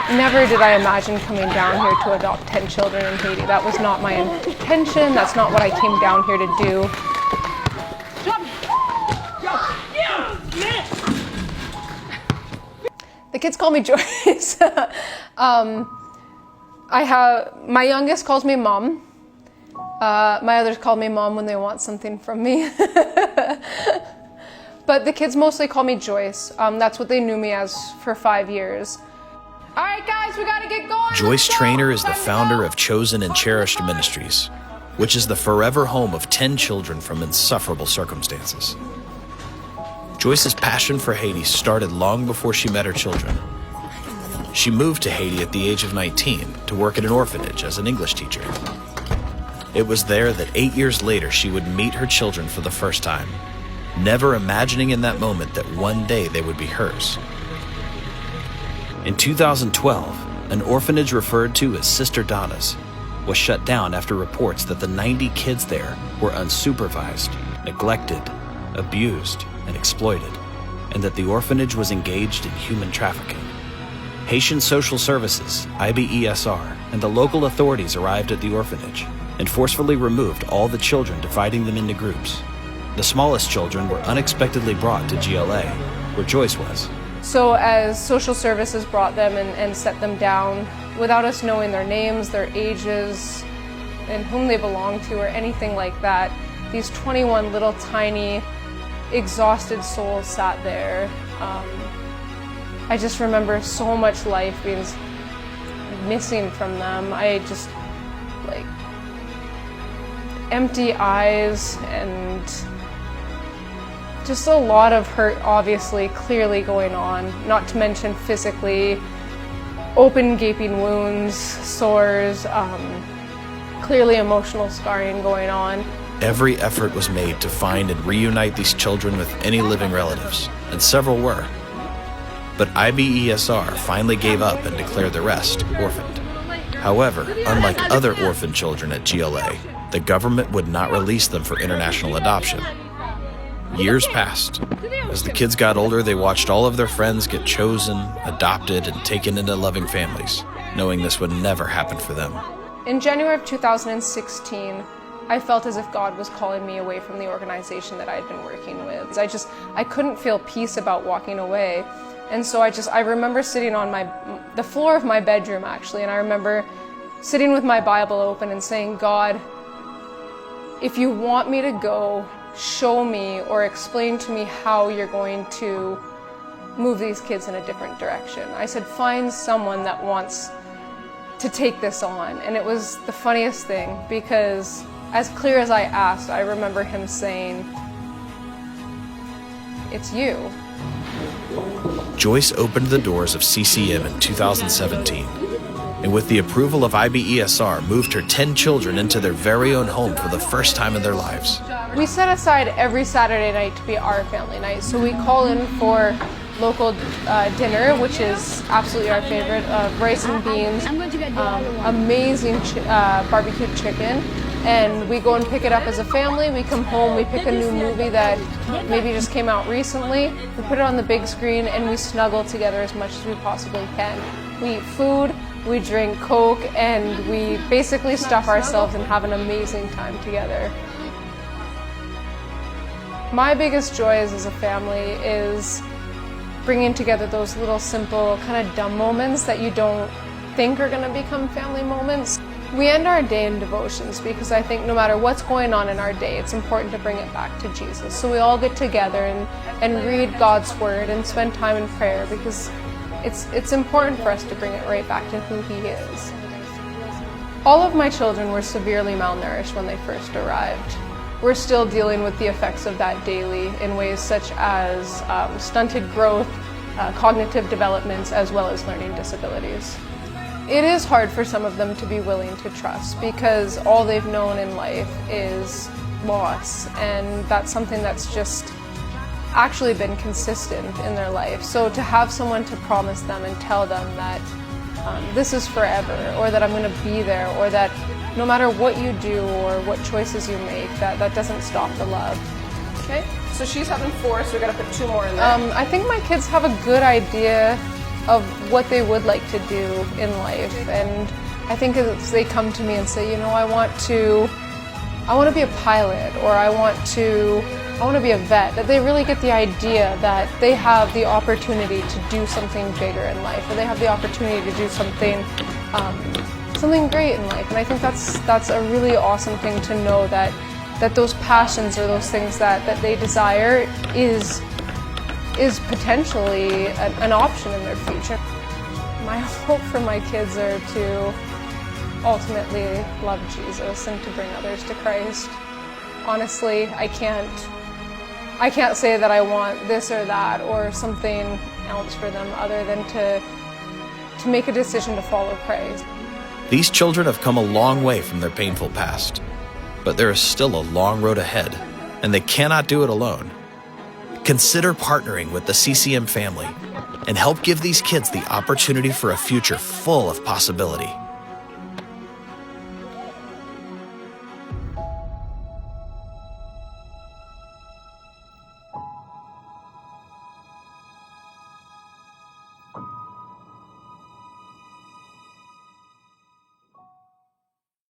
Never did I imagine coming down here to adopt 10 children in Haiti. That was not my intention. That's not what I came down here to do. The kids call me Joyce. My youngest calls me Mom. My others call me Mom when they want something from me. But the kids mostly call me Joyce. That's what they knew me as for 5 years. All right, guys, we gotta get going. Joyce Traynor is the founder of Chosen and Cherished Ministries, which is the forever home of 10 children from insufferable circumstances. Joyce's passion for Haiti started long before she met her children. She moved to Haiti at the age of 19 to work at an orphanage as an English teacher. It was there that 8 years later she would meet her children for the first time, never imagining in that moment that one day they would be hers. In 2012, an orphanage referred to as Sister Donna's was shut down after reports that the 90 kids there were unsupervised, neglected, abused, and exploited, and that the orphanage was engaged in human trafficking. Haitian Social Services, IBESR, and the local authorities arrived at the orphanage and forcefully removed all the children, dividing them into groups. The smallest children were unexpectedly brought to GLA, where Joyce was. So as social services brought them and set them down, without us knowing their names, their ages, and whom they belonged to or anything like that, these 21 little tiny, exhausted souls sat there. I just remember so much life being missing from them. I just, like, empty eyes and just a lot of hurt, obviously, clearly going on, not to mention physically, open gaping wounds, sores, clearly emotional scarring going on. Every effort was made to find and reunite these children with any living relatives, and several were. But IBESR finally gave up and declared the rest orphaned. However, unlike other orphan children at GLA, the government would not release them for international adoption. Years passed. As the kids got older, they watched all of their friends get chosen, adopted, and taken into loving families, knowing this would never happen for them. In January of 2016, I felt as if God was calling me away from the organization that I had been working with. I couldn't feel peace about walking away. And so I remember sitting on the floor of my bedroom, actually, and I remember sitting with my Bible open and saying, God, if you want me to go, show me or explain to me how you're going to move these kids in a different direction. I said, find someone that wants to take this on. And it was the funniest thing, because as clear as I asked, I remember him saying, it's you. Joyce opened the doors of CCM in 2017, and with the approval of IBESR, moved her 10 children into their very own home for the first time in their lives. We set aside every Saturday night to be our family night, so we call in for local dinner, which is absolutely our favorite, rice and beans, amazing barbecued chicken, and we go and pick it up as a family. We come home, we pick a new movie that maybe just came out recently, we put it on the big screen, and we snuggle together as much as we possibly can. We eat food, we drink Coke, and we basically stuff ourselves and have an amazing time together. My biggest joys as a family is bringing together those little simple, kind of dumb moments that you don't think are going to become family moments. We end our day in devotions because I think no matter what's going on in our day, it's important to bring it back to Jesus. So we all get together and read God's Word and spend time in prayer, because it's important for us to bring it right back to who He is. All of my children were severely malnourished when they first arrived. We're still dealing with the effects of that daily in ways such as stunted growth, cognitive developments, as well as learning disabilities. It is hard for some of them to be willing to trust, because all they've known in life is loss, and that's something that's just actually been consistent in their life. So to have someone to promise them and tell them that this is forever, or that I'm going to be there, or that no matter what you do or what choices you make, that doesn't stop the love. Okay, so she's having 4, so we got to put 2 more in there. I think my kids have a good idea of what they would like to do in life. And I think as they come to me and say, I want to be a pilot, or I want to be a vet, that they really get the idea that they have the opportunity to do something bigger in life, or they have the opportunity to do something great in life. And I think that's a really awesome thing to know, that those passions or those things that they desire is potentially an option in their future. My hope for my kids are to ultimately love Jesus and to bring others to Christ. Honestly, I can't say that I want this or that or something else for them other than to make a decision to follow Christ. These children have come a long way from their painful past, but there is still a long road ahead, and they cannot do it alone. Consider partnering with the CCM family and help give these kids the opportunity for a future full of possibility.